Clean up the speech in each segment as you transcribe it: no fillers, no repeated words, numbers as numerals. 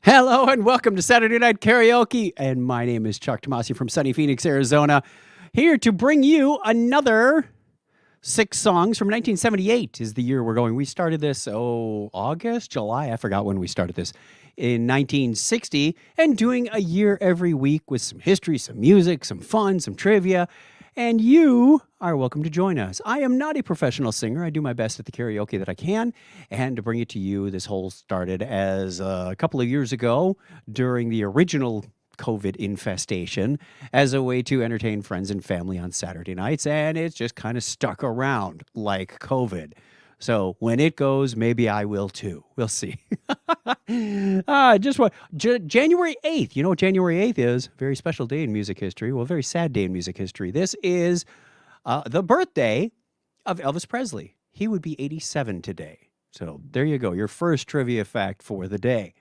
Hello and welcome to Saturday Night Karaoke. And my name is Chuck Tomasi from sunny Phoenix, Arizona, here to bring you another 6 songs from 1978 is the year we're going. We started this, August, July, I forgot when we started this, in 1960, and doing a year every week with some history, some music, some fun, some trivia. And you are welcome to join us. I am not a professional singer. I do my best at the karaoke that I can. And to bring it to you, this whole started as a couple of years ago during the original COVID infestation as a way to entertain friends and family on Saturday nights. And it's just kind of stuck around like COVID. So when it goes, maybe I will too. We'll see. January 8th. You know what January 8th is? Very special day in music history. Well, very sad day in music history. This is the birthday of Elvis Presley. He would be 87 today. So there you go. Your first trivia fact for the day.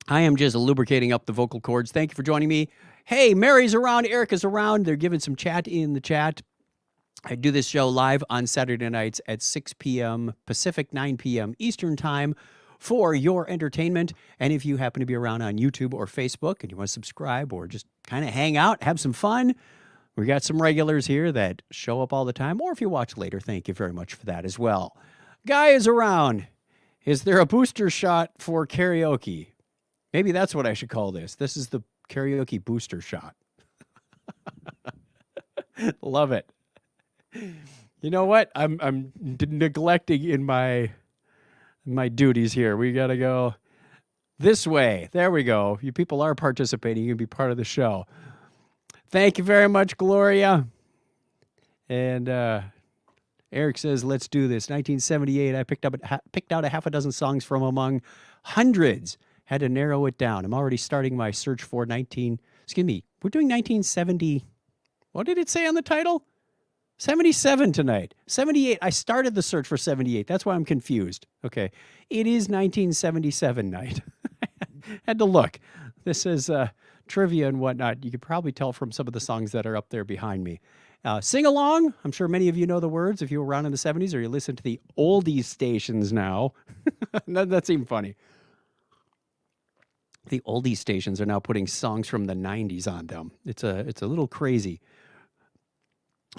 I am just lubricating up the vocal cords. Thank you for joining me. Hey, Mary's around. Erica's around. They're giving some chat in the chat. I do this show live on Saturday nights at 6 p.m. Pacific, 9 p.m. Eastern Time for your entertainment. And if you happen to be around on YouTube or Facebook and you want to subscribe or just kind of hang out, have some fun, we got some regulars here that show up all the time. Or if you watch later, thank you very much for that as well. Guy is around. Is there a booster shot for karaoke? Maybe that's what I should call this. This is the karaoke booster shot. Love it. You know what? I'm neglecting in my duties here. We got to go this way. There we go. You people are participating. You can be part of the show. Thank you very much, Gloria. And Eric says, let's do this. 1978, I picked out a half a dozen songs from among hundreds. Had to narrow it down. I'm already starting my search for we're doing 1970. What did it say on the title? 77 tonight. 78. I started the search for 78. That's why I'm confused. Okay. It is 1977 night. Had to look. This is trivia and whatnot. You could probably tell from some of the songs that are up there behind me. Sing along. I'm sure many of you know the words if you were around in the 70s or you listen to the oldies stations now. That seemed funny. The oldies stations are now putting songs from the 90s on them. It's a little crazy.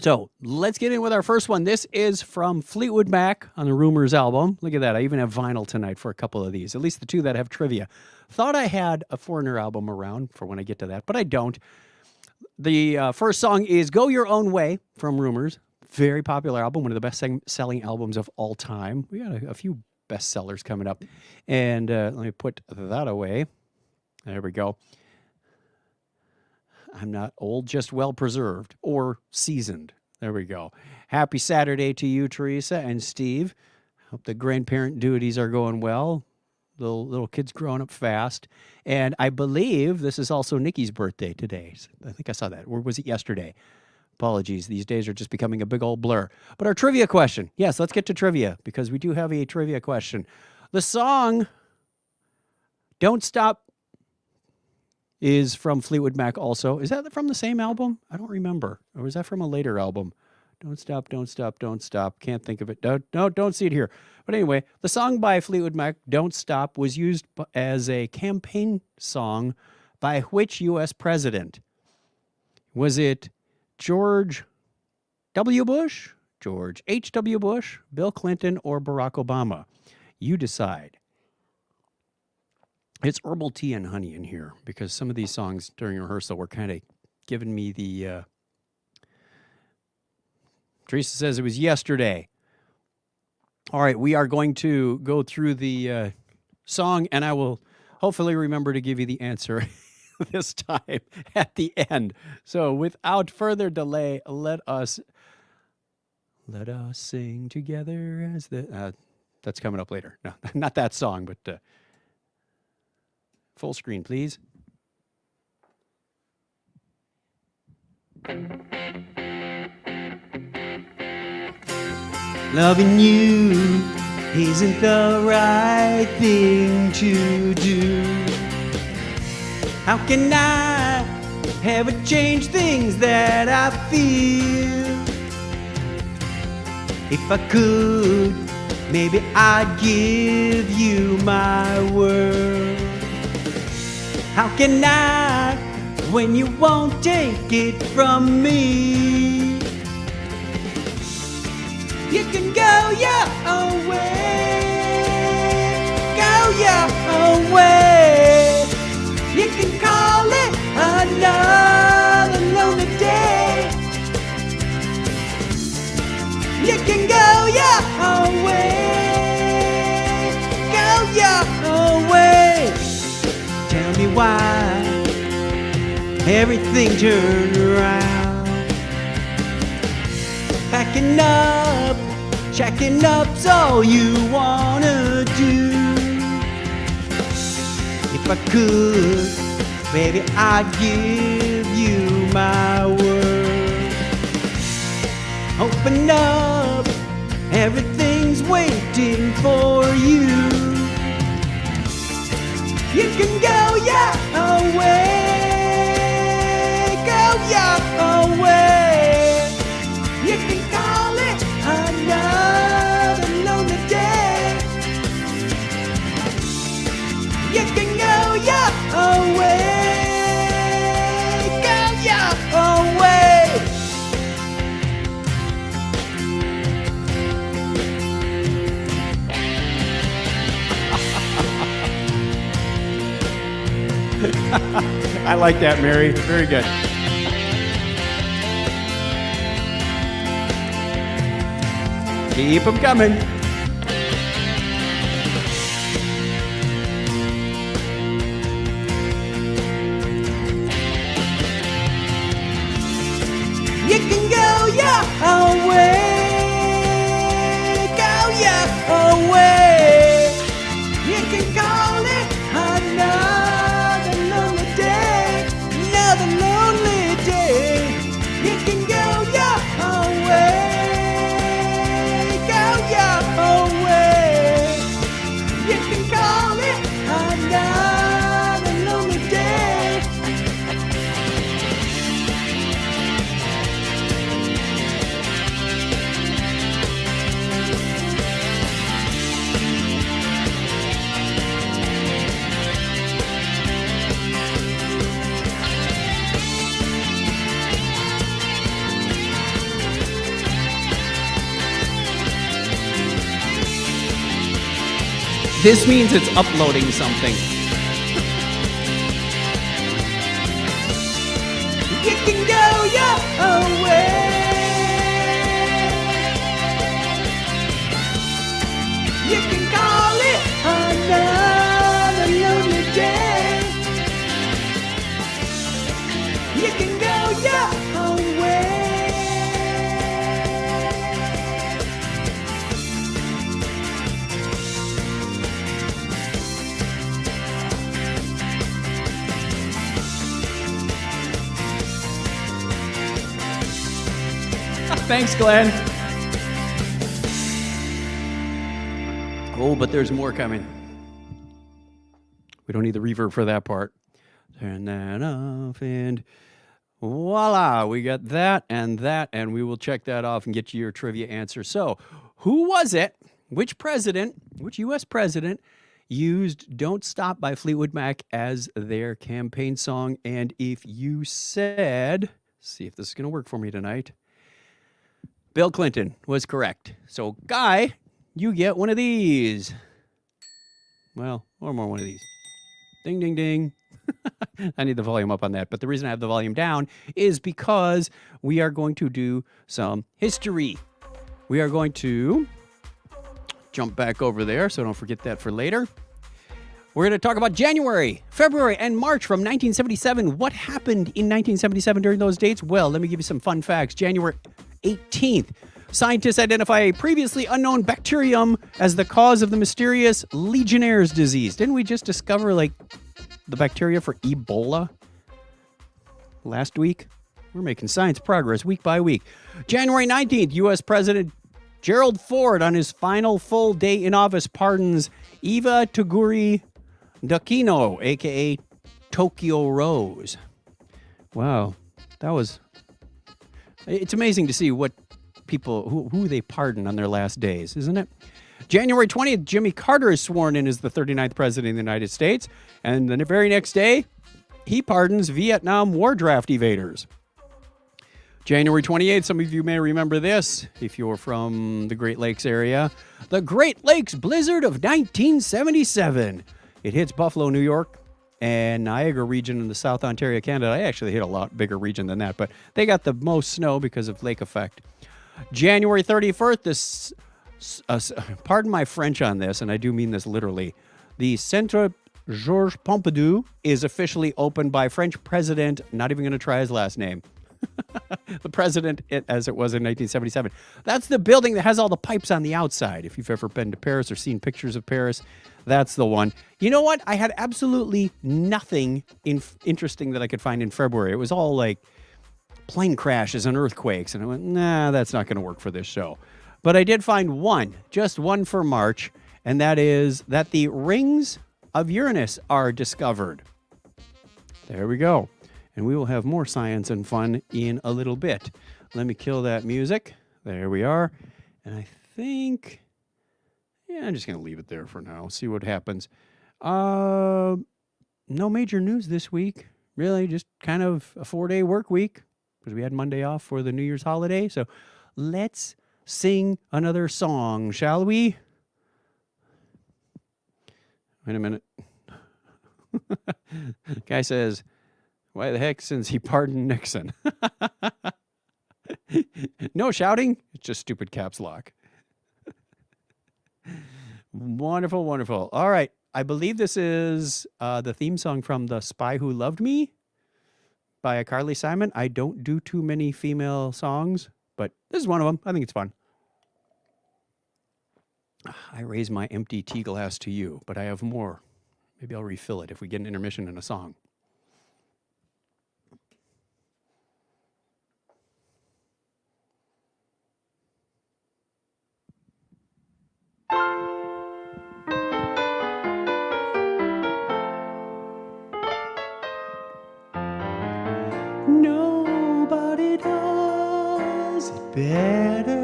So let's get in with our first one. This is from Fleetwood Mac on the Rumors album. Look at that. I even have vinyl tonight for a couple of these, at least the 2 that have trivia. Thought I had a Foreigner album around for when I get to that, but I don't. The first song is Go Your Own Way from Rumors. Very popular album, one of the best-selling albums of all time. We got a few bestsellers coming up. And let me put that away. There we go. I'm not old, just well-preserved or seasoned. There we go. Happy Saturday to you, Teresa and Steve. Hope the grandparent duties are going well. Little kids growing up fast. And I believe this is also Nikki's birthday today. I think I saw that. Or was it yesterday? Apologies. These days are just becoming a big old blur. But our trivia question. Yes, let's get to trivia because we do have a trivia question. The song Don't Stop is from Fleetwood Mac also. Is that from the same album? I don't remember. Or was that from a later album? Don't stop, don't stop, don't stop. Can't think of it. Don't see it here. But anyway, the song by Fleetwood Mac, Don't Stop, was used as a campaign song by which U.S. president? Was it George W. Bush, George H.W. Bush, Bill Clinton, or Barack Obama? You decide. It's herbal tea and honey in here because some of these songs during rehearsal were kind of giving me the... Teresa says it was yesterday. All right, we are going to go through the song, and I will hopefully remember to give you the answer this time at the end. So without further delay, let us sing together as the... that's coming up later. No, not that song, but... full screen, please. Loving you isn't the right thing to do. How can I ever change things that I feel? If I could, maybe I'd give you my word. How can I when you won't take it from me? You can go your own way, go your own way. You can call it another lonely day. You can go your own way, go your own way. Tell me why everything turned around. Packing up, checking up's all you wanna do. If I could, baby, I'd give you my word. Open up, everything's waiting for you. You can go your own way, go your own way. You can call it another lonely day. You can go your own way, go your own way. I like that, Mary. Very good. Keep them coming. You can go your own way, go your own way. You can call it another lonely day, another lonely day. You can go your own way, go your own way. You can call it another lonely day. This means it's uploading something. You can go your own way. You can call it another lonely day. You can go your own way. Thanks, Glenn. Oh, but there's more coming. We don't need the reverb for that part. Turn that off and voila, we got that, and we will check that off and get you your trivia answer. So, who was it? Which president, which U.S. president used Don't Stop by Fleetwood Mac as their campaign song? And if you said, see if this is going to work for me tonight, Bill Clinton was correct. So, Guy, you get one of these. Well, or more one of these. Ding, ding, ding. I need the volume up on that. But the reason I have the volume down is because we are going to do some history. We are going to jump back over there, so don't forget that for later. We're going to talk about January, February, and March from 1977. What happened in 1977 during those dates? Well, let me give you some fun facts. January 18th, scientists identify a previously unknown bacterium as the cause of the mysterious Legionnaire's disease. Didn't we just discover, like, the bacteria for Ebola last week? We're making science progress week by week. January 19th, U.S. President Gerald Ford, on his final full day in office, pardons Eva Tuguri Dakino, a.k.a. Tokyo Rose. Wow, that was... It's amazing to see what people, who they pardon on their last days, isn't it? January 20th, Jimmy Carter is sworn in as the 39th president of the United States. And the very next day, he pardons Vietnam War draft evaders. January 28th, some of you may remember this if you're from the Great Lakes area. The Great Lakes Blizzard of 1977. It hits Buffalo, New York, and Niagara region in the South Ontario, Canada. I actually hit a lot bigger region than that, but they got the most snow because of lake effect. January 31st, pardon my French on this, and I do mean this literally. The Centre Georges Pompidou is officially opened by French president, not even going to try his last name. The president, as it was in 1977. That's the building that has all the pipes on the outside. If you've ever been to Paris or seen pictures of Paris, that's the one. You know what? I had absolutely nothing interesting that I could find in February. It was all like plane crashes and earthquakes. And I went, nah, that's not going to work for this show. But I did find one, just one for March, and that is that the rings of Uranus are discovered. There we go. And we will have more science and fun in a little bit. Let me kill that music. There we are. And I think, yeah, I'm just going to leave it there for now. See what happens. No major news this week. Really, just kind of a 4-day work week because we had Monday off for the New Year's holiday. So let's sing another song, shall we? Wait a minute. Guy says, why the heck, since he pardoned Nixon? No shouting. It's just stupid caps lock. Wonderful, wonderful. All right. I believe this is the theme song from The Spy Who Loved Me by Carly Simon. I don't do too many female songs, but this is one of them. I think it's fun. I raise my empty tea glass to you, but I have more. Maybe I'll refill it if we get an intermission in a song. Nobody does it better.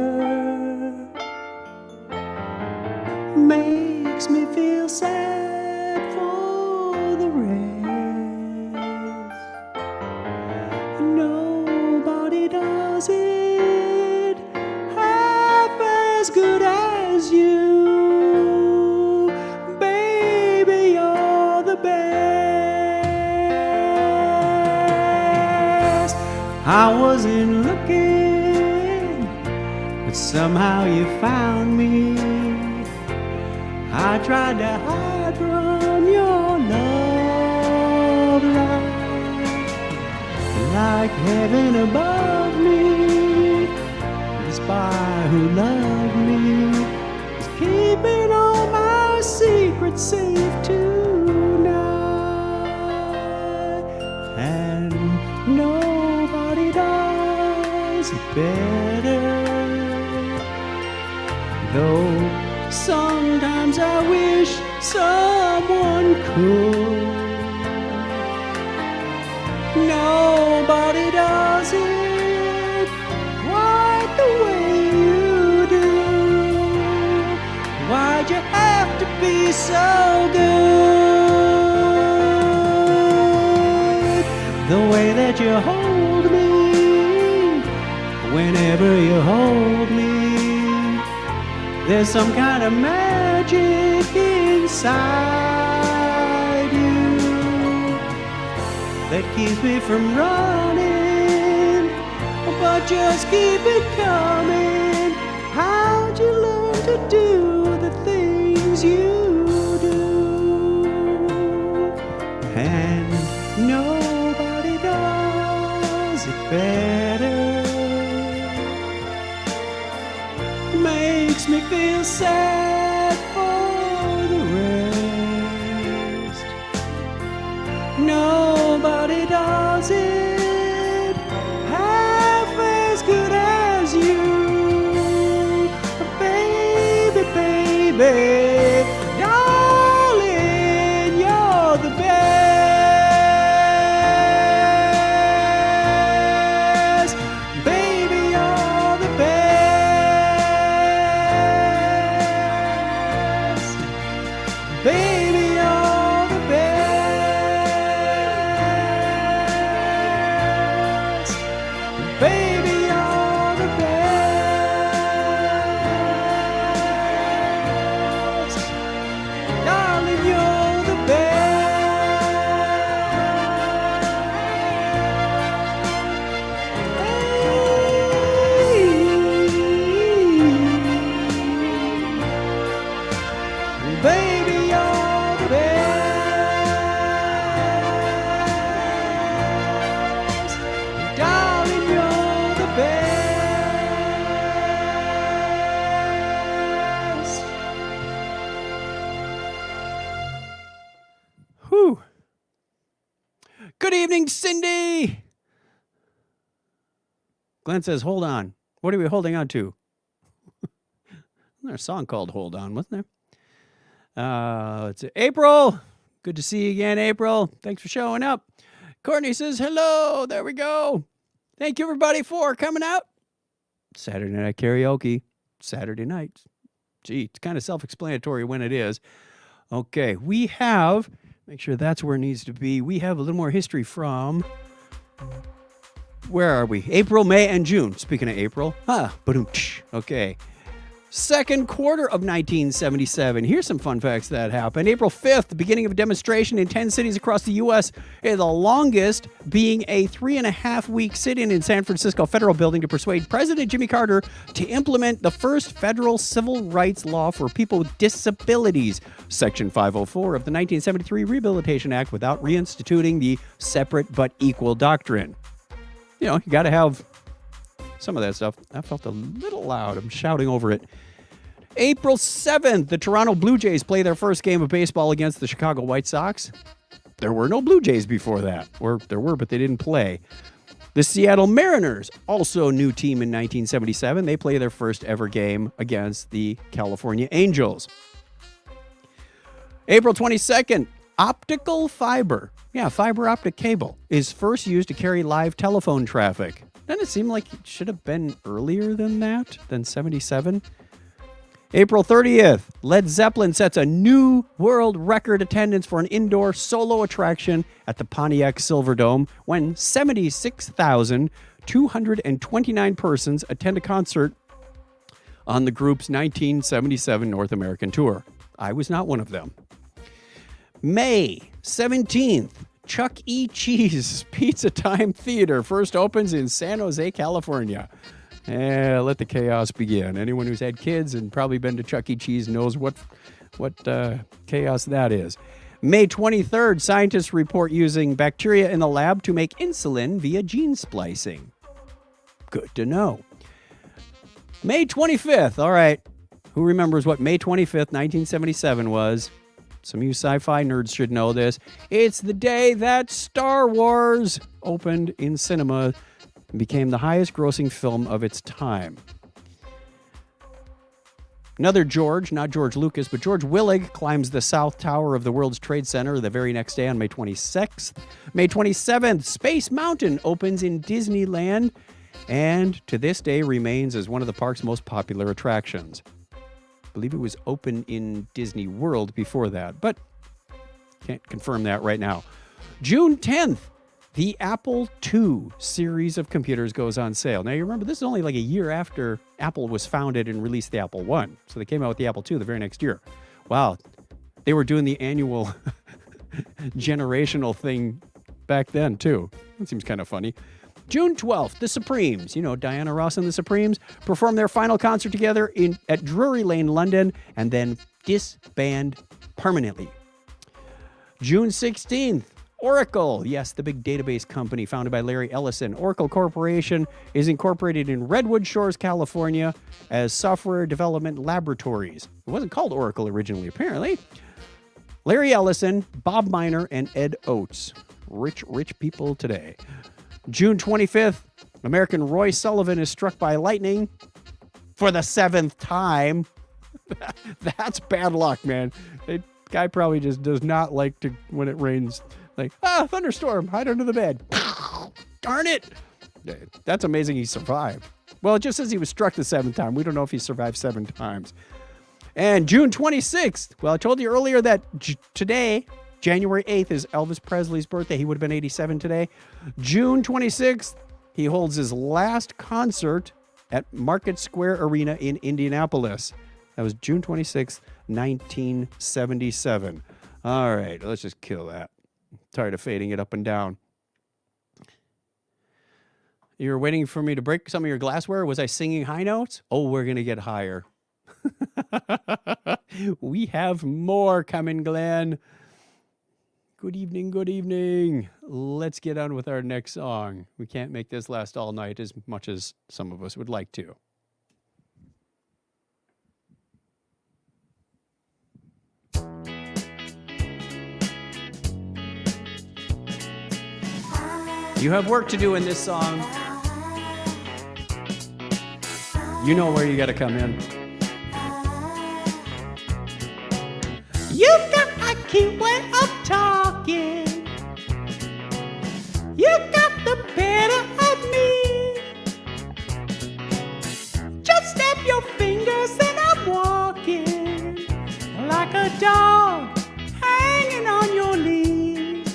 Makes me feel sad for the rest. Nobody does it half as good as you. Baby, you're the best. I wasn't looking, but somehow you found me. I tried to hide from your love like heaven above me. The spy who loved me is keeping all my secrets safe tonight. And nobody does it better. Though sometimes I wish someone could. Nobody does it quite the way you do. Why'd you have to be so good? The way that you hold me, whenever you hold me, there's some kind of magic inside you that keeps me from running, but just keep it coming. How'd you learn to do the things you do? And nobody does it better. Makes me feel sad for the rest. Nobody does it half as good as you. Baby, baby, darling, you're the best. Baby, you're the best. Baby, you're the best. Darling, you're the best. Baby, you're the best. Darling, you're the best. Whew. Good evening, Cindy. Glenn says, hold on. What are we holding on to? There's a song called Hold On, wasn't there? Let's see. April. Good to see you again, April. Thanks for showing up. Courtney says, hello. There we go. Thank you, everybody, for coming out. Saturday night karaoke. Saturday nights. Gee, it's kind of self-explanatory when it is. Okay, we have, make sure that's where it needs to be. We have a little more history from, where are we? April, May, and June. Speaking of April. Okay. Second quarter of 1977. Here's some fun facts that happened. April 5th, the beginning of a demonstration in 10 cities across the U.S., the longest being a 3.5-week sit-in in San Francisco Federal Building to persuade President Jimmy Carter to implement the first federal civil rights law for people with disabilities, Section 504 of the 1973 Rehabilitation Act, without reinstituting the separate but equal doctrine. You know, you got to have some of that stuff. That felt a little loud. I'm shouting over it. April 7th, the Toronto Blue Jays play their first game of baseball against the Chicago White Sox. There were no Blue Jays before that. Or there were, but they didn't play. The Seattle Mariners, also a new team in 1977. They play their first ever game against the California Angels. April 22nd, optical fiber. Yeah, fiber optic cable is first used to carry live telephone traffic. Doesn't it seem like it should have been earlier than that, than 77? April 30th, Led Zeppelin sets a new world record attendance for an indoor solo attraction at the Pontiac Silverdome when 76,229 persons attend a concert on the group's 1977 North American tour. I was not one of them. May 17th, Chuck E. Cheese Pizza Time Theater first opens in San Jose, California. Let the chaos begin. Anyone who's had kids and probably been to Chuck E. Cheese knows what chaos that is. May 23rd, scientists report using bacteria in the lab to make insulin via gene splicing. Good to know. May 25th. All right. Who remembers what May 25th, 1977 was? Some of you sci-fi nerds should know this. It's the day that Star Wars opened in cinema and became the highest grossing film of its time. Another George, not George Lucas, but George Willig climbs the South Tower of the World's Trade Center the very next day on May 26th. May 27th, Space Mountain opens in Disneyland and to this day remains as one of the park's most popular attractions. I believe it was open in Disney World before that, but can't confirm that right now. June 10th, the Apple II series of computers goes on sale. Now, you remember, this is only like a year after Apple was founded and released the Apple I. So they came out with the Apple II the very next year. Wow. They were doing the annual generational thing back then, too. That seems kind of funny. June 12th, the Supremes, you know, Diana Ross and the Supremes, perform their final concert together at Drury Lane, London, and then disband permanently. June 16th, Oracle, yes, the big database company founded by Larry Ellison. Oracle Corporation is incorporated in Redwood Shores, California, as Software Development Laboratories. It wasn't called Oracle originally, apparently. Larry Ellison, Bob Miner, and Ed Oates. Rich people today. June 25th, American Roy Sullivan is struck by lightning for the 7th time. That's bad luck, man. The guy probably just does not like to, when it rains, like, thunderstorm, hide under the bed. Darn it. That's amazing he survived. Well, it just says he was struck the 7th time. We don't know if he survived 7 times. And June 26th, well, I told you earlier that today, January 8th, is Elvis Presley's birthday. He would have been 87 today. June 26th, He holds his last concert at Market Square Arena in Indianapolis. That was June 26th, 1977. All right, let's just kill that. Tired of fading it up and down. You were waiting for me to break some of your glassware? Was I singing high notes? Oh, we're going to get higher. We have more coming, Glenn. Good evening, good evening. Let's get on with our next song. We can't make this last all night as much as some of us would like to. You have work to do in this song. You know where you got to come in. You've got a cute way of talking. You got the better of me. Just snap your fingers and I'm walking like a dog hanging on your lead.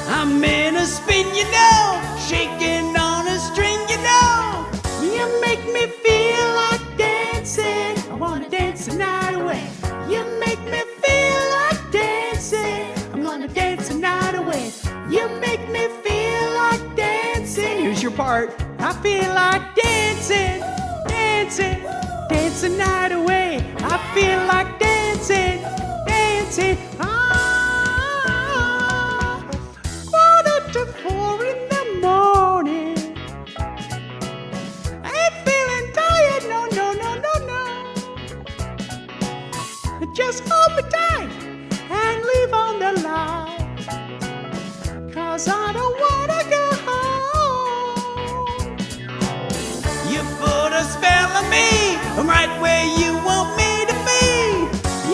I'm in a spin, you know, shaking on a string, you know. You make me feel like dancing. I wanna dance the night away. You make me feel like dancing. I'm gonna dance the night away. You make me feel like dancing. Here's your part. I feel like dancing, dancing, dance the night away. I feel like dancing, dancing. Quarter to 4 in the morning. I ain't feeling tired, no, no, no, no, no. Just hold me tight and leave on the light, 'cause I don't wanna go home. You put a spell on me, I'm right where you want me to be.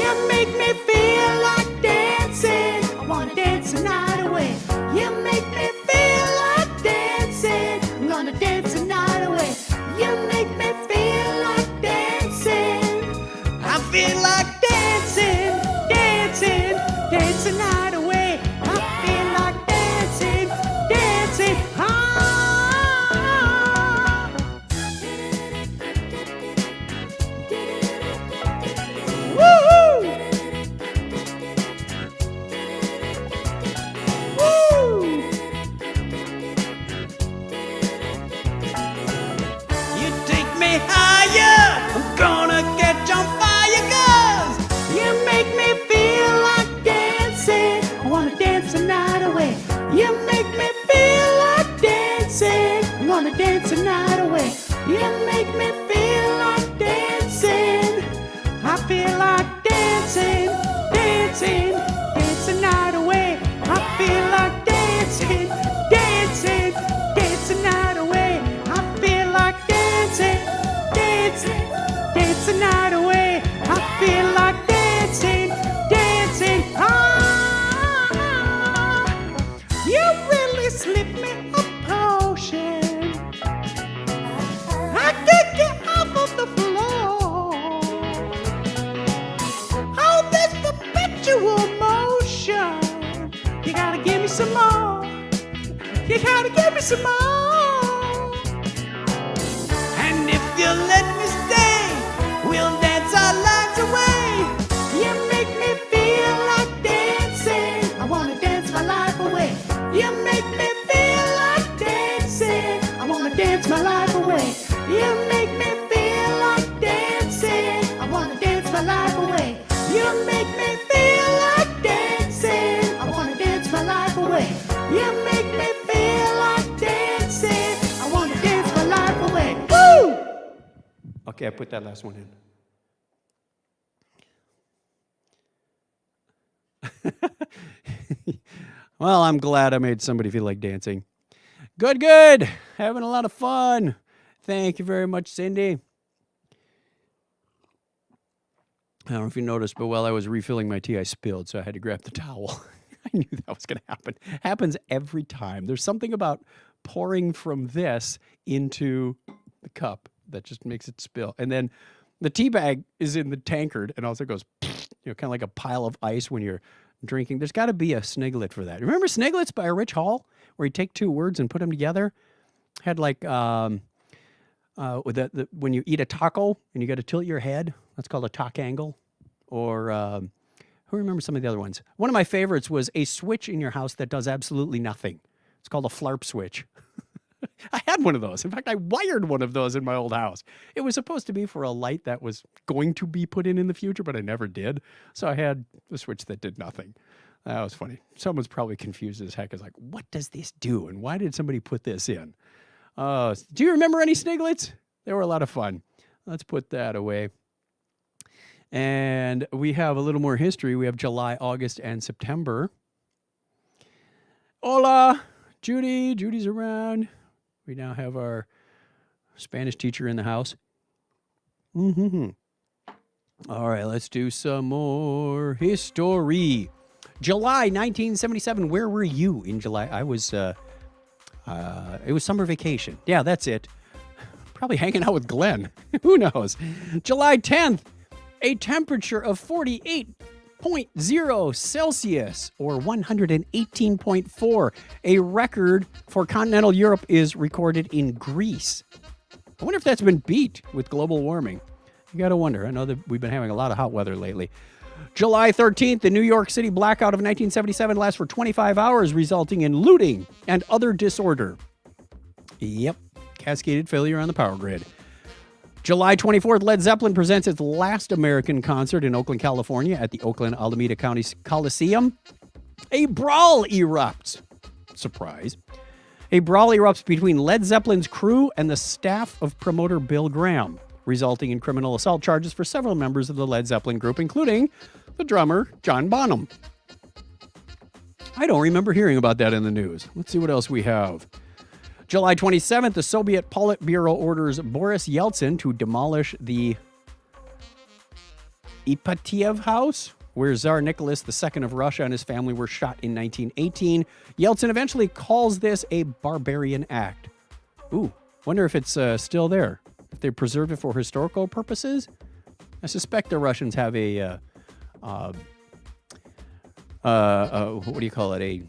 You make me feel like dancing. I wanna dance the night away. You make me feel like dancing. I'm gonna dance the night away. You make me feel like dancing. I feel like dancing, dancing, dance the night away. I feel like dancing, dancing. Woo-hoo! Woo! You take me higher, I'm gonna catch on fire, 'cause you make me feel like dancing. I wanna dance the night away. You make me feel like dancing. I'm gonna dance the night away. You make me feel like dancing. I feel like dancing, dancing, dance the night away. I feel like dancing, dancing, dance the night away. I feel like dancing, dancing, dance the night away. I feel like dancing, dancing. You really slipped me a potion. I can't get off of the floor. Oh, this perpetual motion. You gotta give me some more. You gotta give me some more. And if you let me stay, we'll dance our lives away. You make me feel like dancing. I wanna dance my life away. You make me feel like dancing. I wanna dance my life away. You make me feel like dancing. I wanna dance my life away. You make me feel like dancing. I wanna dance my life away. You make me feel like dancing. I wanna dance my life away. Woo! Okay, I put that last one in. Well, I'm glad I made somebody feel like dancing. Good, good. Having a lot of fun. Thank you very much, Cindy. I don't know if you noticed, but while I was refilling my tea, I spilled, so I had to grab the towel. I knew that was going to happen. Happens every time. There's something about pouring from this into the cup that just makes it spill. And then the tea bag is in the tankard and also goes, kind of like a pile of ice when you're drinking. There's got to be a sniglet for that. Remember Sniglets by Rich Hall, where you take two words and put them together? Had like when you eat a taco and you got to tilt your head. That's called a talk angle. Or who remembers some of the other ones? One of my favorites was a switch in your house that does absolutely nothing. It's called a flarp switch. I had one of those. In fact, I wired one of those in my old house. It was supposed to be for a light that was going to be put in the future, but I never did. So I had a switch that did nothing. That was funny. Someone's probably confused as heck. Is like, what does this do? And why did somebody put this in? Do you remember any Sniglets? They were a lot of fun. Let's put that away. And we have a little more history. We have July, August, and September. Hola, Judy. Judy's around. We now have our Spanish teacher in the house. Mm-hmm. All right, let's do some more history. July 1977. Where were you in July? I was, it was summer vacation. Yeah, that's it. Probably hanging out with Glenn. Who knows? July 10th, a temperature of 48.0 Celsius or 118.4. A record for continental Europe is recorded in Greece. I wonder if that's been beat with global warming. You got to wonder. I know that we've been having a lot of hot weather lately. July 13th, the New York City blackout of 1977 lasts for 25 hours, resulting in looting and other disorder. Yep, cascaded failure on the power grid. July 24th, Led Zeppelin presents its last American concert in Oakland, California at the Oakland Alameda County Coliseum. A brawl erupts. Surprise. A brawl erupts between Led Zeppelin's crew and the staff of promoter Bill Graham, resulting in criminal assault charges for several members of the Led Zeppelin group, including the drummer, John Bonham. I don't remember hearing about that in the news. Let's see what else we have. July 27th, the Soviet Politburo orders Boris Yeltsin to demolish the Ipatiev House, where Tsar Nicholas II of Russia and his family were shot in 1918. Yeltsin eventually calls this a barbarian act. Ooh, wonder if it's still there. If they preserve it for historical purposes. I suspect the Russians have a, what do you call it? A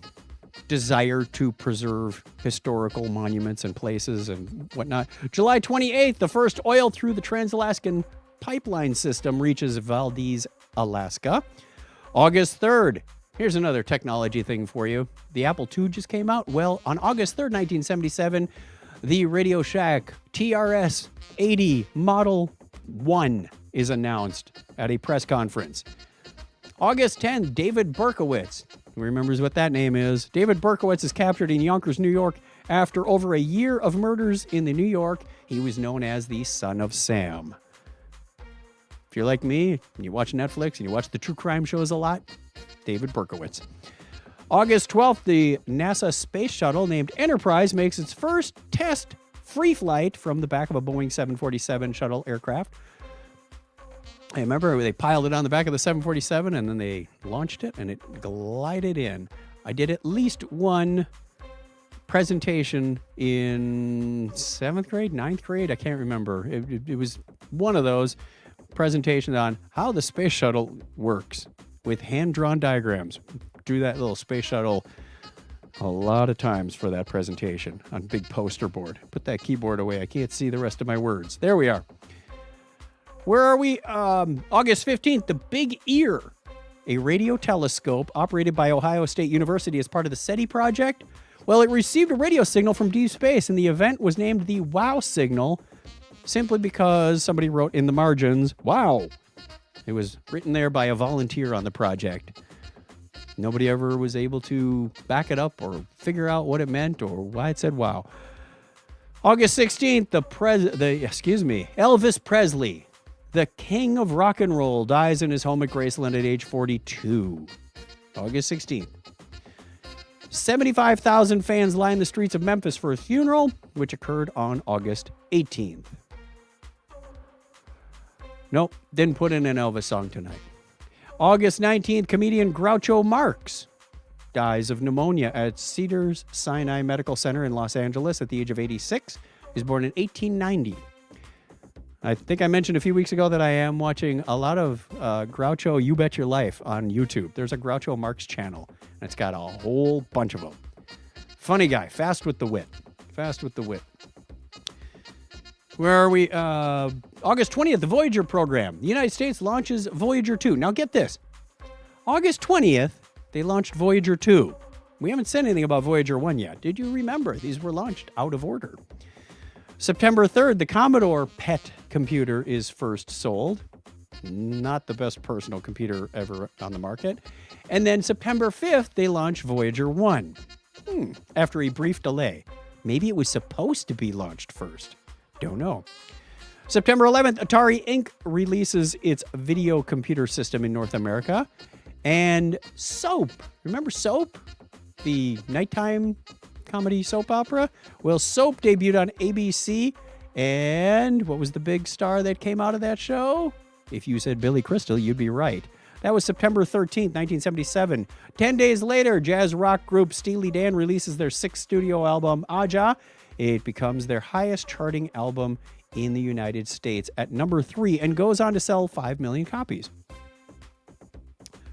desire to preserve historical monuments and places and whatnot. July 28th, the first oil through the Trans-Alaskan pipeline system reaches Valdez, Alaska. August 3rd, here's another technology thing for you. The Apple II just came out. Well, on August 3rd, 1977, the Radio Shack TRS-80 Model 1 is announced at a press conference. August 10th, David Berkowitz. Who remembers what that name is? David Berkowitz is captured in Yonkers, New York. After over a year of murders in the New York, he was known as the Son of Sam. If you're like me, and you watch Netflix, and you watch the true crime shows a lot, David Berkowitz. August 12th, the NASA space shuttle named Enterprise makes its first test free flight from the back of a Boeing 747 shuttle aircraft. I remember they piled it on the back of the 747 and then they launched it and it glided in. I did at least one presentation in 7th grade, 9th grade. I can't remember. It was one of those presentations on how the space shuttle works with hand-drawn diagrams. Drew that little space shuttle a lot of times for that presentation on big poster board. Put that keyboard away. I can't see the rest of my words. There we are. Where are we? August 15th, the Big Ear, a radio telescope operated by Ohio State University as part of the SETI project. Well, it received a radio signal from deep space, and the event was named the WOW signal simply because somebody wrote in the margins, wow. It was written there by a volunteer on the project. Nobody ever was able to back it up or figure out what it meant or why it said wow. August 16th, Elvis Presley, the king of rock and roll, dies in his home at Graceland at age 42. August 16th. 75,000 fans lined the streets of Memphis for his funeral, which occurred on August 18th. Nope, didn't put in an Elvis song tonight. August 19th, comedian Groucho Marx dies of pneumonia at Cedars-Sinai Medical Center in Los Angeles at the age of 86. He was born in 1890. I think I mentioned a few weeks ago that I am watching a lot of Groucho You Bet Your Life on YouTube. There's a Groucho Marx channel, and it's got a whole bunch of them. Funny guy, fast with the wit. Fast with the wit. Where are we? August 20th, the Voyager program. The United States launches Voyager 2. Now get this. August 20th, they launched Voyager 2. We haven't said anything about Voyager 1 yet. Did you remember? These were launched out of order. September 3rd, the Commodore PET computer is first sold. Not the best personal computer ever on the market. And then September 5th, they launch Voyager 1. After a brief delay. Maybe it was supposed to be launched first. Don't know. September 11th, Atari Inc. releases its video computer system in North America. And Soap. Remember Soap? The nighttime comedy soap opera? Well, Soap debuted on ABC. And what was the big star that came out of that show? If you said Billy Crystal, you'd be right. That was September 13th, 1977. 10 days later, jazz rock group Steely Dan releases their sixth studio album, Aja. It becomes their highest charting album in the United States at number 3 and goes on to sell 5 million copies.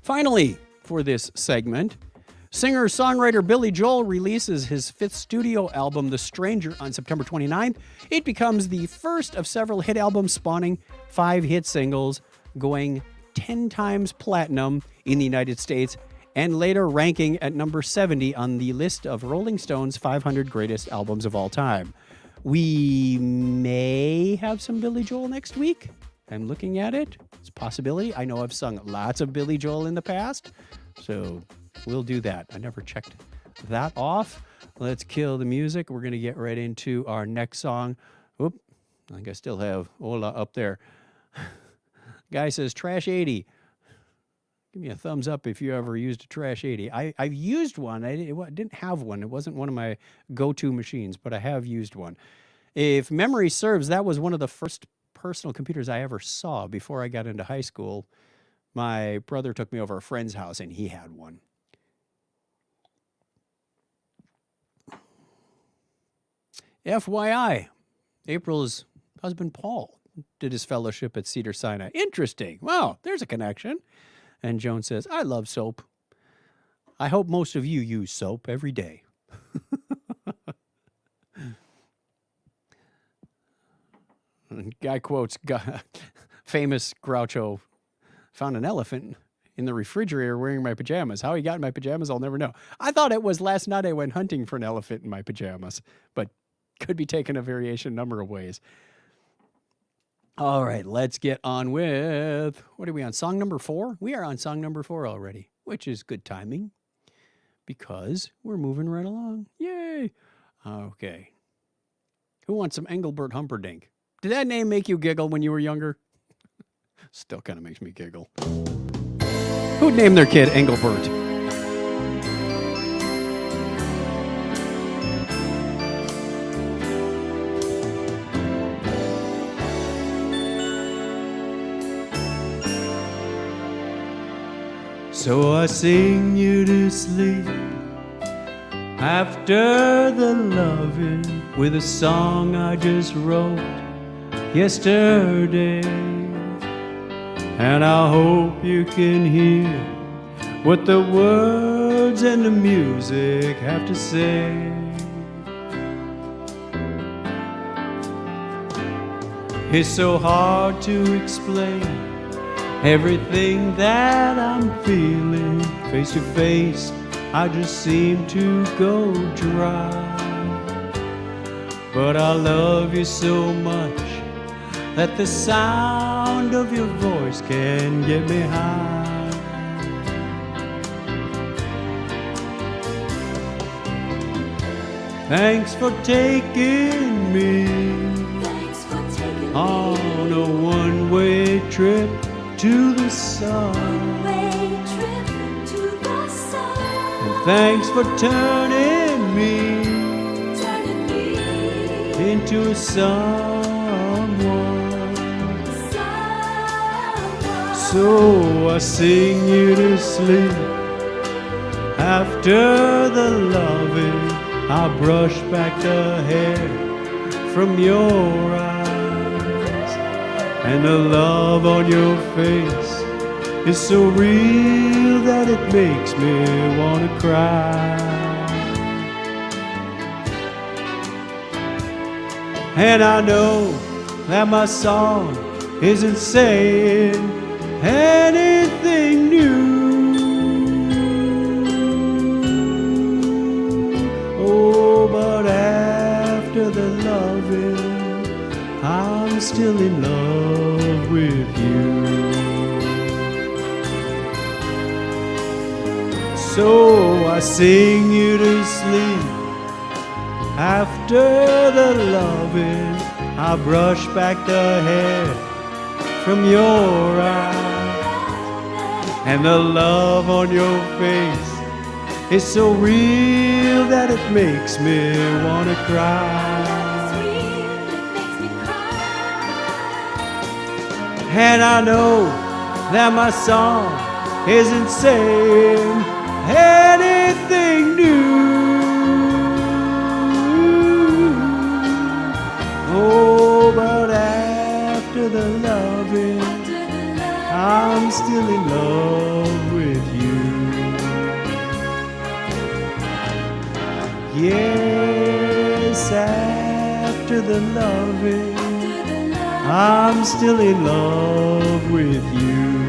Finally, for this segment, singer-songwriter Billy Joel releases his 5th studio album, The Stranger, on September 29th. It becomes the first of several hit albums spawning 5 hit singles, going 10 times platinum in the United States, and later ranking at number 70 on the list of Rolling Stone's 500 greatest albums of all time. We may have some Billy Joel next week. I'm looking at it. It's a possibility. I know I've sung lots of Billy Joel in the past, so we'll do that. I never checked that off. Let's kill the music. We're going to get right into our next song. Oop, I think I still have Ola up there. Guy says, Trash 80. Give me a thumbs up if you ever used a Trash 80. I've used one. I didn't have one. It wasn't one of my go-to machines, but I have used one. If memory serves, that was one of the first personal computers I ever saw before I got into high school. My brother took me over a friend's house, and he had one. FYI, April's husband, Paul, did his fellowship at Cedar Sinai. Interesting. Wow, there's a connection. And Joan says, I love soap. I hope most of you use soap every day. Guy quotes, famous Groucho, found an elephant in the refrigerator wearing my pajamas. How he got in my pajamas, I'll never know. I thought it was last night I went hunting for an elephant in my pajamas, but could be taken a variation number of ways. All right, let's get on with, what are we on, song number 4? We are on song number 4 already, which is good timing because we're moving right along. Yay! Okay. Who wants some Engelbert Humperdink? Did that name make you giggle when you were younger? Still kind of makes me giggle. Who'd name their kid Engelbert? So I sing you to sleep after the loving with a song I just wrote yesterday. And I hope you can hear what the words and the music have to say. It's so hard to explain everything that I'm feeling. Face to face, I just seem to go dry. But I love you so much that the sound of your voice can get me high. Thanks for taking me on a one-way trip to the sun. And thanks for turning me into a someone. So I sing you to sleep after the loving. I brush back the hair from your eyes. And the love on your face is so real that it makes me want to cry. And I know that my song isn't saying anything new. Oh, but after the loving, I'm still in love with you. So I sing you to sleep. After the loving, I brush back the hair from your eyes. And the love on your face is so real that it makes me want to cry. And I know that my song isn't saying anything new. Oh, but after the loving, I'm still in love with you. Yes, after the loving, I'm still in love with you.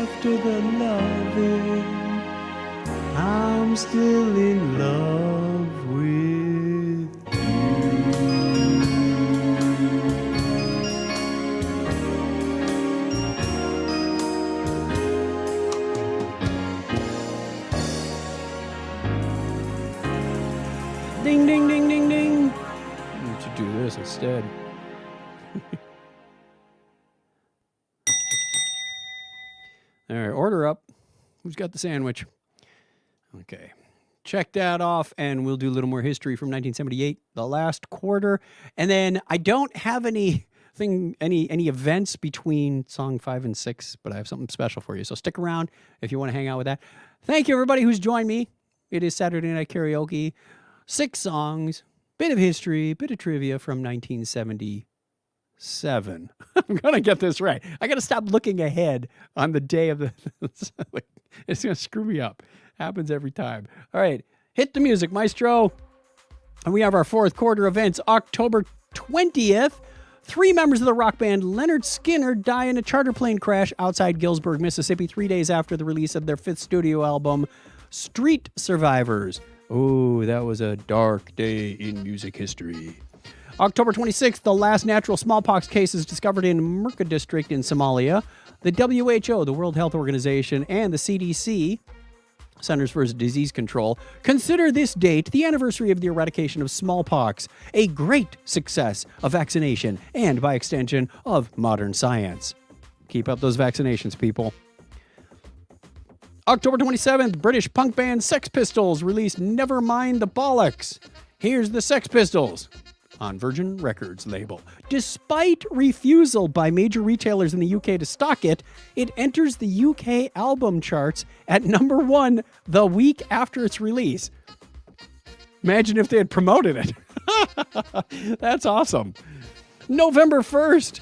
After the loving, I'm still in love with you. Ding, ding, ding, ding, ding. We should do this instead. All right, order up. Who's got the sandwich? Okay. Check that off, and we'll do a little more history from 1978, the last quarter. And then I don't have any events between song 5 and 6, but I have something special for you. So stick around if you want to hang out with that. Thank you, everybody who's joined me. It is Saturday Night Karaoke. 6 songs, bit of history, bit of trivia from 1977. I'm going to get this right. I got to stop looking ahead on the day of the... It's going to screw me up. Happens every time. All right. Hit the music, maestro. And we have our fourth quarter events. October 20th, 3 members of the rock band Leonard Skinner die in a charter plane crash outside Galesburg, Mississippi, 3 days after the release of their 5th studio album, Street Survivors. Oh, that was a dark day in music history. October 26th, the last natural smallpox case is discovered in Merka district in Somalia. The WHO, the World Health Organization, and the CDC, Centers for Disease Control, consider this date the anniversary of the eradication of smallpox, a great success of vaccination and, by extension, of modern science. Keep up those vaccinations, people. October 27th, British punk band Sex Pistols released Never Mind the Bollocks. Here's the Sex Pistols on Virgin Records label. Despite refusal by major retailers in the UK to stock it, it enters the UK album charts at number 1 the week after its release. Imagine if they had promoted it. That's awesome. November 1st,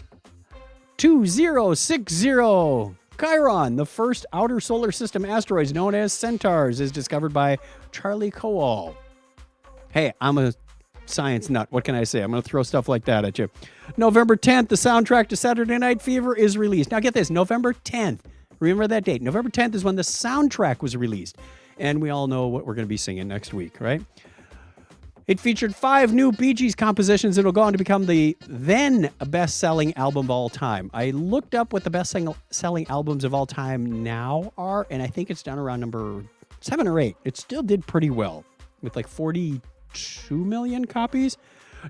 2060. Chiron, the first outer solar system asteroids known as Centaurs, is discovered by Charlie Kowal. Hey, I'm a science nut. What can I say? I'm going to throw stuff like that at you. November 10th, the soundtrack to Saturday Night Fever is released. Now get this, November 10th. Remember that date. November 10th is when the soundtrack was released. And we all know what we're going to be singing next week, right? It featured 5 new Bee Gees compositions that will go on to become the then best-selling album of all time. I looked up what the best-selling albums of all time now are, and I think it's down around number 7 or 8. It still did pretty well with like 42 million copies.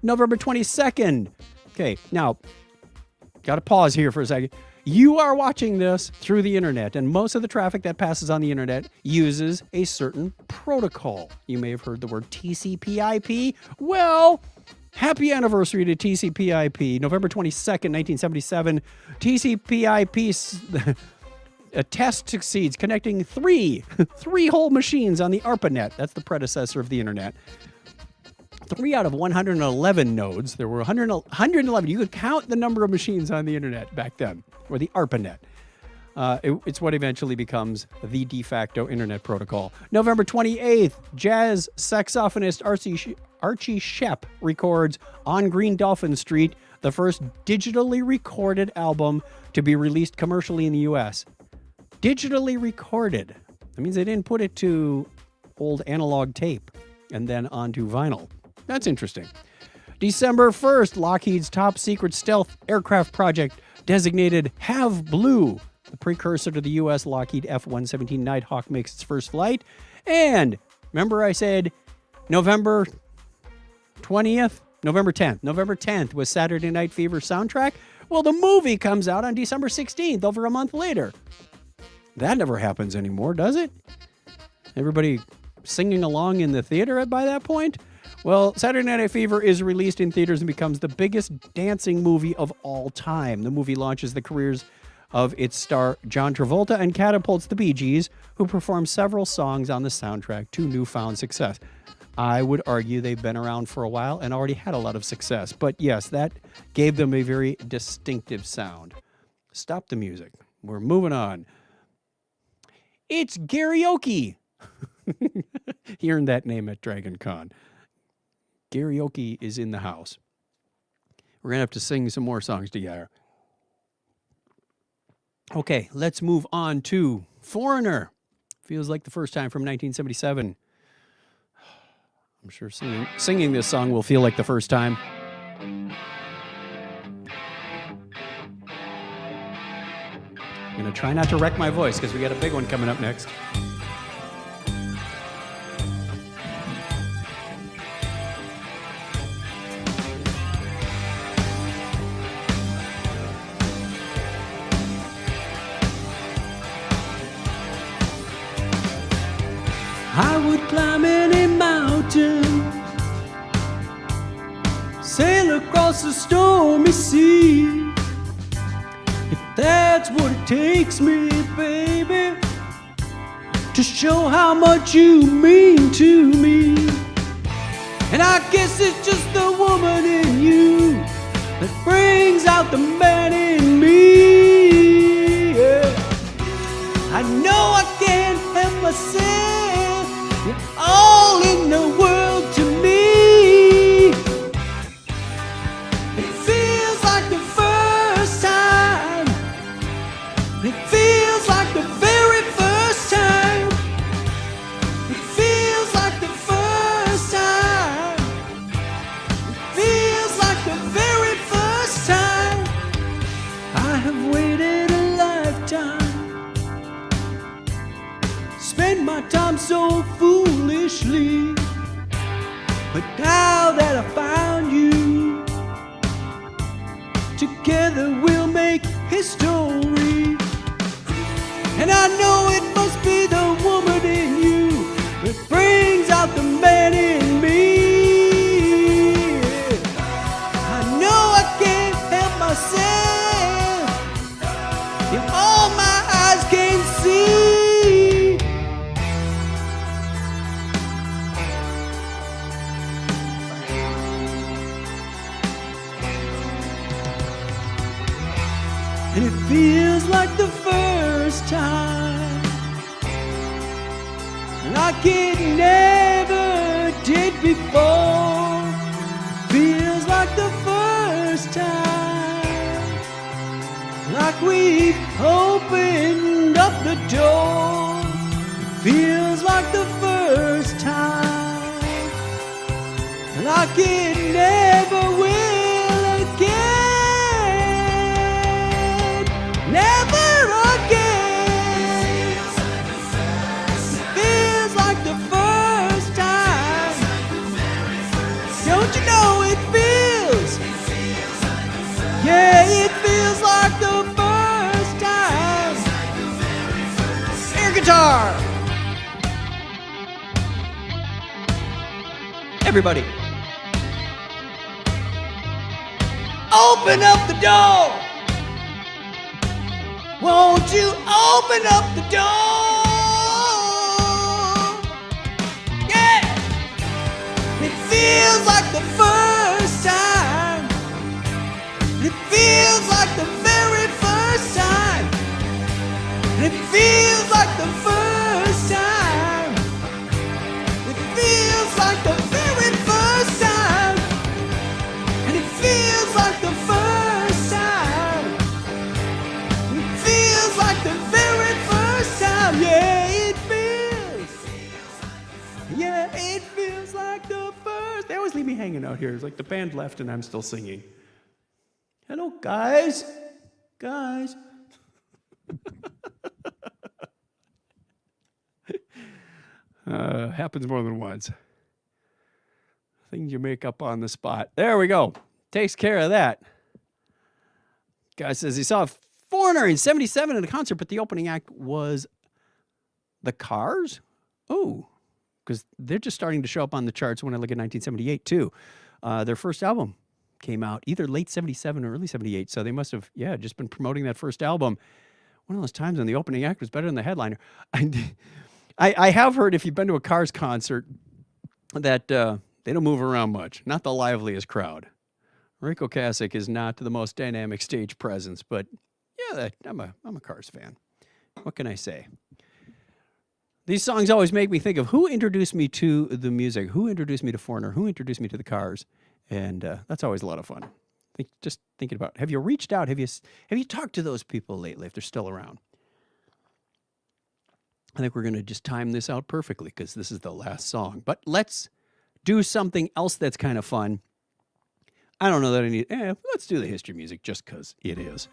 November 22nd. Okay, now, got to pause here for a second. You are watching this through the internet, and most of the traffic that passes on the internet uses a certain protocol. You may have heard the word TCP/IP. Well, happy anniversary to TCP/IP. November 22nd, 1977, TCP/IP a test succeeds, connecting three whole machines on the ARPANET. That's the predecessor of the internet. 3 out of 111 nodes. There were 111. You could count the number of machines on the internet back then, or the ARPANET. It's what eventually becomes the de facto internet protocol. November 28th, jazz saxophonist Archie Shepp records On Green Dolphin Street, the first digitally recorded album to be released commercially in the U.S. Digitally recorded. That means they didn't put it to old analog tape and then onto vinyl. That's interesting. December 1st, Lockheed's top secret stealth aircraft project designated Have Blue, the precursor to the U.S. Lockheed F-117 Nighthawk, makes its first flight. And remember I said November 20th? November 10th. November 10th was Saturday Night Fever soundtrack. Well, the movie comes out on December 16th, over a month later. That never happens anymore, does it? Everybody singing along in the theater by that point? Well, Saturday Night Fever is released in theaters and becomes the biggest dancing movie of all time. The movie launches the careers of its star John Travolta and catapults the Bee Gees, who perform several songs on the soundtrack, to newfound success. I would argue they've been around for a while and already had a lot of success. But yes, that gave them a very distinctive sound. Stop the music. We're moving on. It's Karaoke. Hearing that name at Dragon Con. Karaoke is in the house. We're going to have to sing some more songs together. Okay, let's move on to Foreigner. Feels like the first time, from 1977. I'm sure singing this song will feel like the first time. I'm going to try not to wreck my voice because we got a big one coming up next. I would climb any mountain, sail across the stormy sea, if that's what it takes me, baby, to show how much you mean to me. And I guess it's just the woman in you that brings out the man in me. Yeah. I know I can't help myself. You're all in the world to me. It feels like the first time. It feels like the very first time. It feels like the first time. It feels like the very first time. I have waited a lifetime, spend my time so foolishly, but now that I found you, together we'll make history. And I know it must be the woman in you that brings out the man in me. I know I can't help myself if all my eyes can see. And it feels like the first time, like it never did before. Feels like the first time, like we've opened up the door. Feels like the first time, like it never will again. Never again. It feels like the first time. Don't you know it feels? Yeah, it feels like the first time. Air guitar. Everybody. Open up the door. Won't you open up the door? Yeah! It feels like see me hanging out here. It's like the band left and I'm still singing. Hello, guys. Guys. Happens more than once. Things you make up on the spot. There we go. Takes care of that. Guy says he saw a Foreigner in 77 at a concert, but the opening act was the Cars? Oh, because they're just starting to show up on the charts when I look at 1978, too. Their first album came out either late 77 or early 78, so they must have, just been promoting that first album. One of those times when the opening act was better than the headliner. I have heard, if you've been to a Cars concert, that they don't move around much. Not the liveliest crowd. Rico Kasich is not the most dynamic stage presence, but I'm a Cars fan. What can I say? These songs always make me think of who introduced me to the music, who introduced me to Foreigner, who introduced me to the Cars, and that's always a lot of fun. Just thinking about, have you reached out? Have you talked to those people lately, if they're still around? I think we're going to just time this out perfectly because this is the last song. But let's do something else that's kind of fun. I don't know that I need. Let's do the history music just because it is.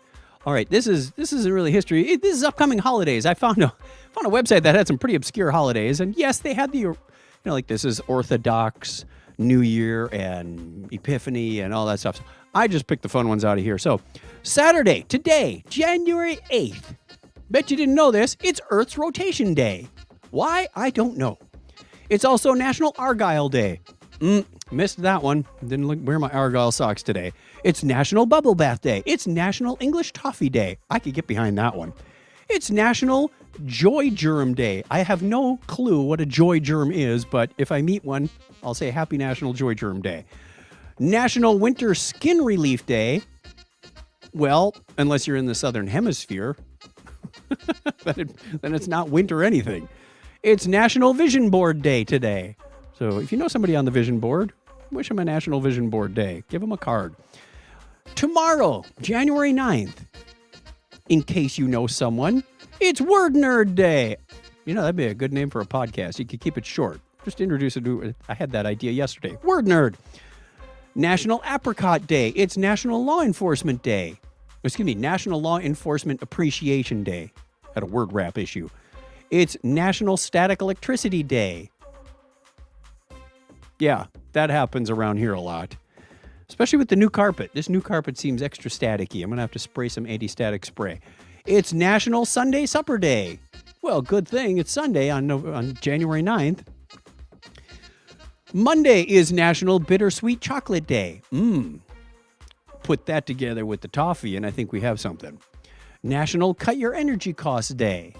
All right, this isn't really history. This is upcoming holidays. I found a website that had some pretty obscure holidays, and yes, they had the, like this is Orthodox, New Year, and Epiphany, and all that stuff. So I just picked the fun ones out of here. So Saturday, today, January 8th. Bet you didn't know this. It's Earth's rotation day. Why? I don't know. It's also National Argyle Day. Missed that one. Didn't wear my Argyle socks today. It's National Bubble Bath Day. It's National English Toffee Day. I could get behind that one. It's National Joy Germ Day. I have no clue what a joy germ is, but if I meet one, I'll say Happy National Joy Germ Day. National Winter Skin Relief Day. Well, unless you're in the Southern Hemisphere, then it's not winter anything. It's National Vision Board Day today. So if you know somebody on the vision board, wish them a National Vision Board Day. Give them a card. Tomorrow, January 9th, in case you know someone, it's Word Nerd Day. That'd be a good name for a podcast. You could keep it short. Just introduce it to, I had that idea yesterday. Word Nerd. National Apricot Day. It's National Law Enforcement Day. National Law Enforcement Appreciation Day. Had a word wrap issue. It's National Static Electricity Day. Yeah, that happens around here a lot. Especially with the new carpet. This new carpet seems extra staticky. I'm going to have to spray some anti-static spray. It's National Sunday Supper Day. Well, good thing it's Sunday on January 9th. Monday is National Bittersweet Chocolate Day. Put that together with the toffee, and I think we have something. National Cut Your Energy Costs Day.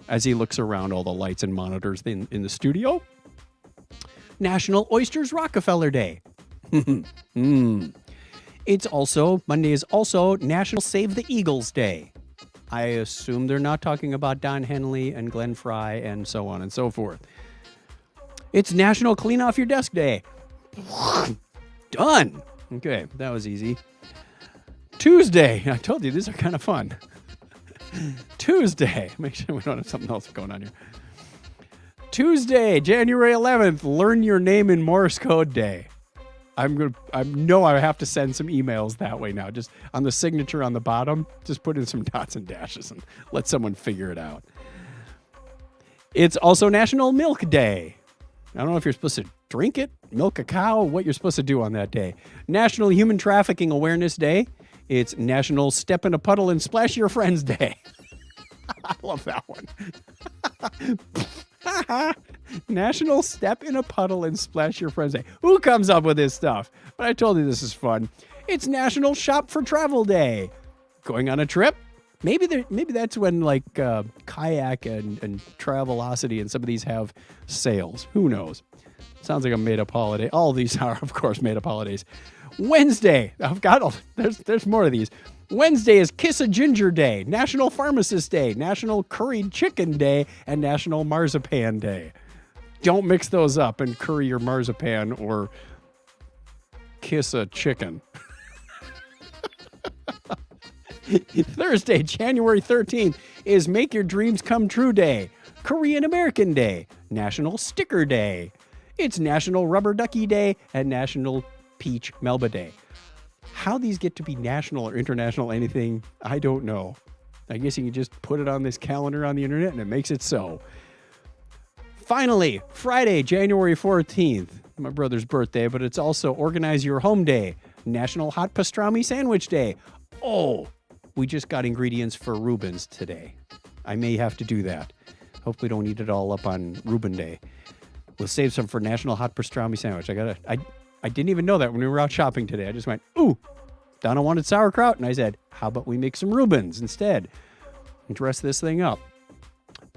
As he looks around all the lights and monitors in the studio. National Oysters Rockefeller Day. Monday is also National Save the Eagles Day. I assume they're not talking about Don Henley and Glenn Fry and so on and so forth. It's National Clean Off Your Desk Day. Done. Okay, that was easy. Tuesday. I told you, these are kind of fun. Tuesday. Make sure we don't have something else going on here. Tuesday, January 11th, Learn Your Name in Morse Code Day. I know I have to send some emails that way now. Just on the signature on the bottom, just put in some dots and dashes and let someone figure it out. It's also National Milk Day. I don't know if you're supposed to drink it, milk a cow, what you're supposed to do on that day. National Human Trafficking Awareness Day. It's National Step in a Puddle and Splash Your Friends Day. I love that one. National Step in a Puddle and Splash Your Friends Day. Who comes up with this stuff? But I told you this is fun. It's National Shop for Travel Day. Going on a trip? Maybe that's when like Kayak and Travelocity and some of these have sales. Who knows? Sounds like a made-up holiday. All of these are, of course, made-up holidays. Wednesday. There's more of these. Wednesday is Kiss a Ginger Day, National Pharmacist Day, National Curried Chicken Day, and National Marzipan Day. Don't mix those up and curry your marzipan or kiss a chicken. Thursday, January 13th, is Make Your Dreams Come True Day, Korean American Day, National Sticker Day. It's National Rubber Ducky Day and National Peach Melba Day. How these get to be national or international anything, I don't know. I guess you can just put it on this calendar on the internet and it makes it so. Finally, Friday, January 14th, my brother's birthday, but it's also Organize Your Home Day, National Hot Pastrami Sandwich Day. Oh, we just got ingredients for Rubens today. I may have to do that. Hopefully don't eat it all up on Reuben Day. We'll save some for National Hot Pastrami Sandwich. I didn't even know that when we were out shopping today. I just went, ooh, Donna wanted sauerkraut. And I said, how about we make some Reubens instead and dress this thing up?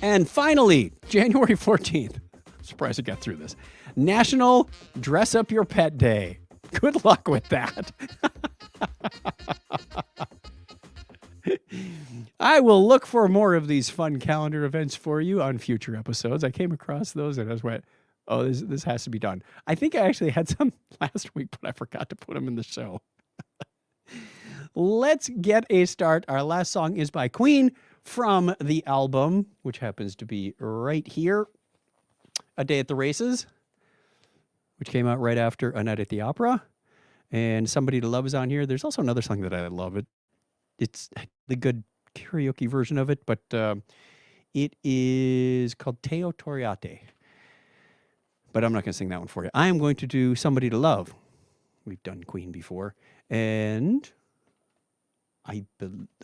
And finally, January 14th. I'm surprised I got through this. National Dress Up Your Pet Day. Good luck with that. I will look for more of these fun calendar events for you on future episodes. I came across those and I just went, oh, this has to be done. I think I actually had some last week, but I forgot to put them in the show. Let's get a start. Our last song is by Queen from the album, which happens to be right here, A Day at the Races, which came out right after A Night at the Opera. And Somebody to Love is on here. There's also another song that I love. It's the good karaoke version of it, but it is called Teo Toriate. But I'm not going to sing that one for you. I am going to do Somebody to Love. We've done Queen before. And I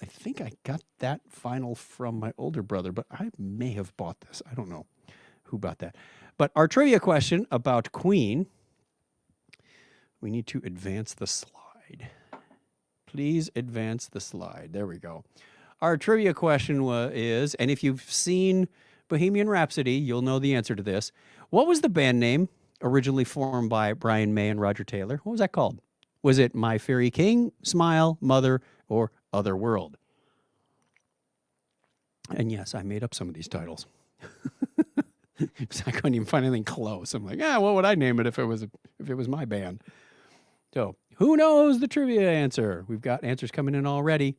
think I got that vinyl from my older brother, but I may have bought this. I don't know who bought that. But our trivia question about Queen, we need to advance the slide. Please advance the slide. There we go. Our trivia question is, and if you've seen Bohemian Rhapsody, you'll know the answer to this. What was the band name originally formed by Brian May and Roger Taylor? What was that called? Was it My Fairy King, Smile, Mother, or Otherworld? And yes, I made up some of these titles. I couldn't even find anything close. I'm like, what would I name it if it was my band? So, who knows the trivia answer? We've got answers coming in already.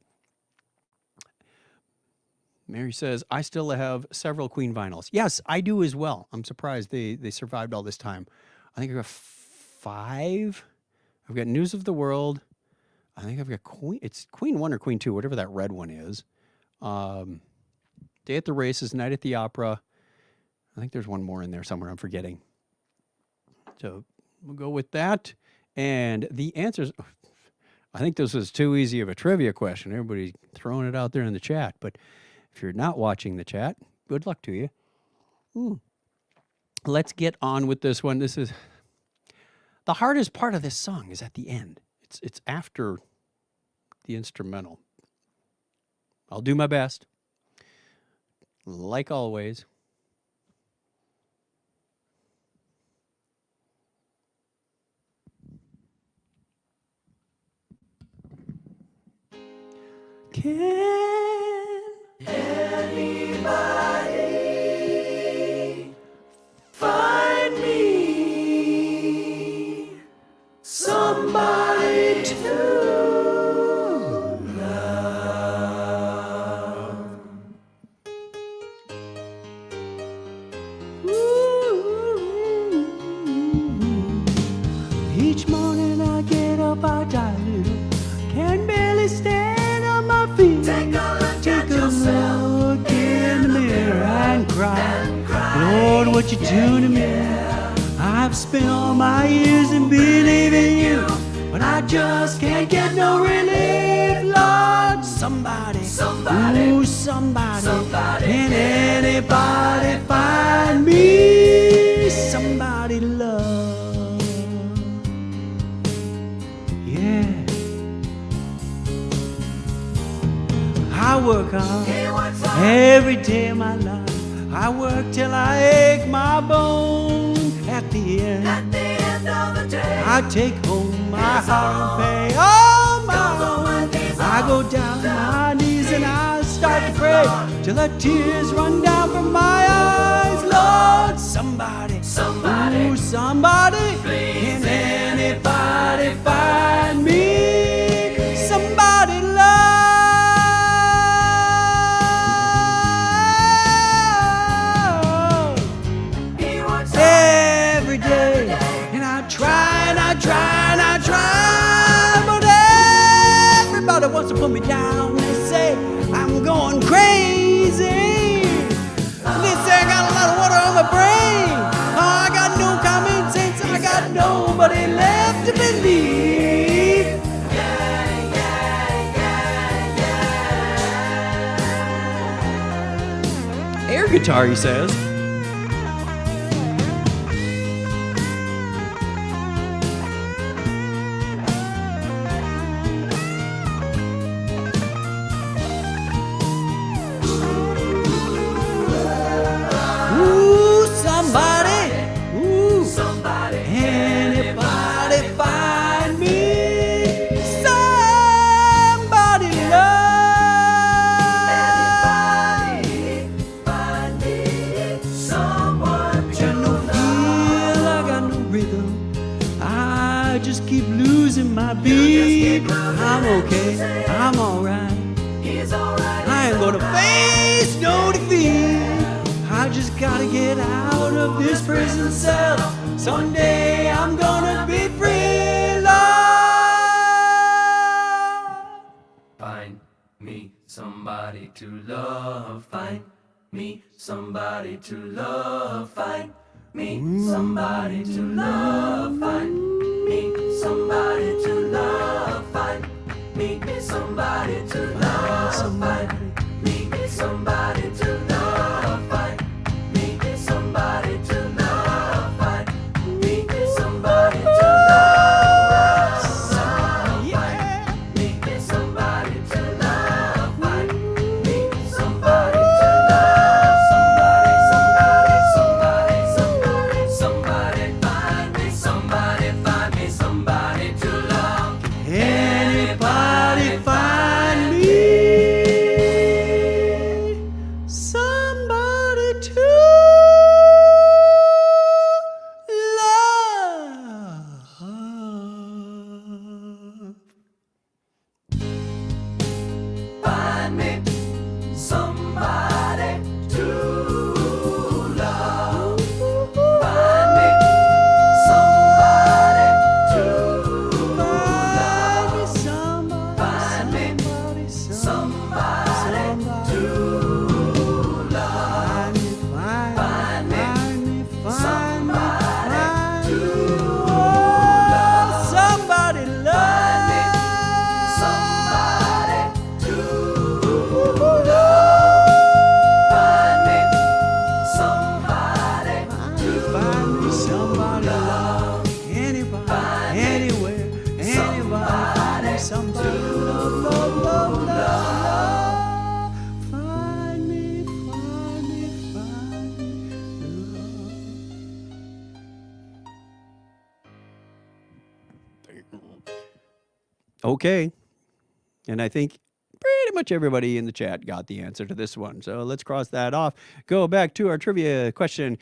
Mary says, I still have several Queen vinyls. Yes, I do as well. I'm surprised they survived all this time. I think I've got 5. I've got News of the World. I think I've got Queen. It's Queen 1 or Queen 2, whatever that red one is. Day at the Races, Night at the Opera. I think there's one more in there somewhere I'm forgetting. So we'll go with that. And the answers, I think this was too easy of a trivia question. Everybody's throwing it out there in the chat. But if you're not watching the chat, good luck to you. Let's get on with this one. This is the hardest part of this song is at the end. It's after the instrumental. I'll do my best. Like always. Can anybody find me somebody to love? Ooh. Each morning I get up, I die little, can barely stand on my feet. Take a look in the mirror and cry. Lord, what you do to me? I've spent all my years in believing you, but I just can't get no relief. Lord, somebody, ooh, somebody, can anybody find me somebody to love? Yeah. I work hard every day of my life. I work till I ache my bone. At the end of the day, I take home my hard pay. Oh, my own. I go down on my knees and I start to pray till the tears run down from my eyes. Lord, somebody, ooh, somebody, can anybody find me somebody to love? Every day try, but everybody wants to put me down. They say I'm going crazy. They say I got a lot of water on my brain. Oh, I got no common sense. I got nobody left to believe. Air guitar, he says. I'm okay, I'm alright. I ain't gonna face no defeat. I just gotta get out of this prison cell. Someday I'm gonna be free, Lord. Find me somebody to love. Find me somebody to love. Find me somebody to love. Find me somebody to love. Find me somebody to love. Find me somebody to love. Find me somebody to love. Find me somebody to love. Find me somebody to love. Find me somebody to love. Somebody find me somebody to love. Anybody find me somebody to love? Find me somebody to love. Find me somebody to love. Find me somebody to love. Find me somebody to love. Somebody love. Somebody to love. Find me somebody to love. Anybody, anywhere, anybody, somebody to love. Find me, find me, find me, love. Okay. And I think pretty much everybody in the chat got the answer to this one. So let's cross that off. Go back to our trivia question,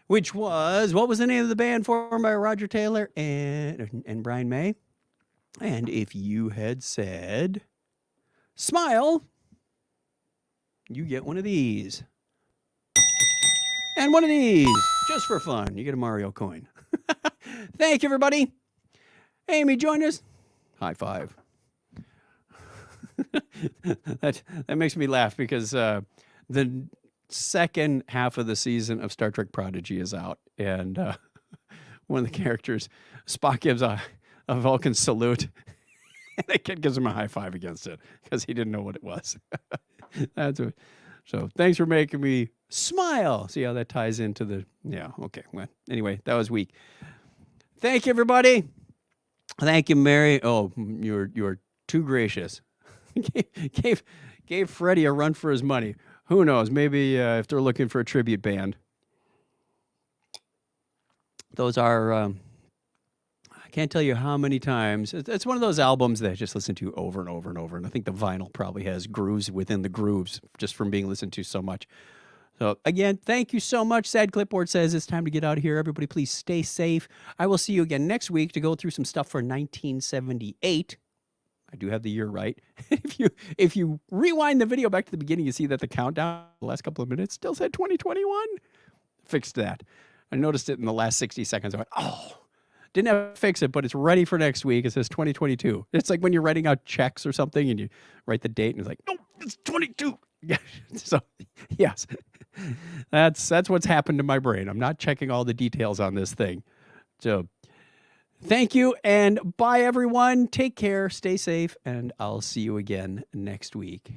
which was, what was the name of the band formed by Roger Taylor and Brian May? And if you had said Smile, you get one of these. And one of these, just for fun. You get a Mario coin. Thank you, everybody. Amy, join us. High five. that makes me laugh because the second half of the season of Star Trek Prodigy is out, and one of the characters, Spock, gives a Vulcan salute, and the kid gives him a high five against it because he didn't know what it was. So thanks for making me smile. See how that ties into the, yeah, okay. Well, anyway, that was weak. Thank you, everybody. Thank you, Mary. Oh, you're too gracious. gave Freddie a run for his money. Who knows? Maybe if they're looking for a tribute band. Those are, I can't tell you how many times. It's one of those albums that I just listen to over and over and over. And I think the vinyl probably has grooves within the grooves just from being listened to so much. So again, thank you so much. Sad Clipboard says it's time to get out of here. Everybody, please stay safe. I will see you again next week to go through some stuff for 1978. I do have the year right. If you rewind the video back to the beginning, you see that the countdown the last couple of minutes still said 2021. Fixed that. I noticed it in the last 60 seconds. I went, oh, Didn't have to fix it, but it's ready for next week. It says 2022. It's like when you're writing out checks or something and you write the date and it's like, no, it's 22. So yes, that's what's happened to my brain. I'm not checking all the details on this thing. So thank you and bye everyone. Take care, stay safe, and I'll see you again next week.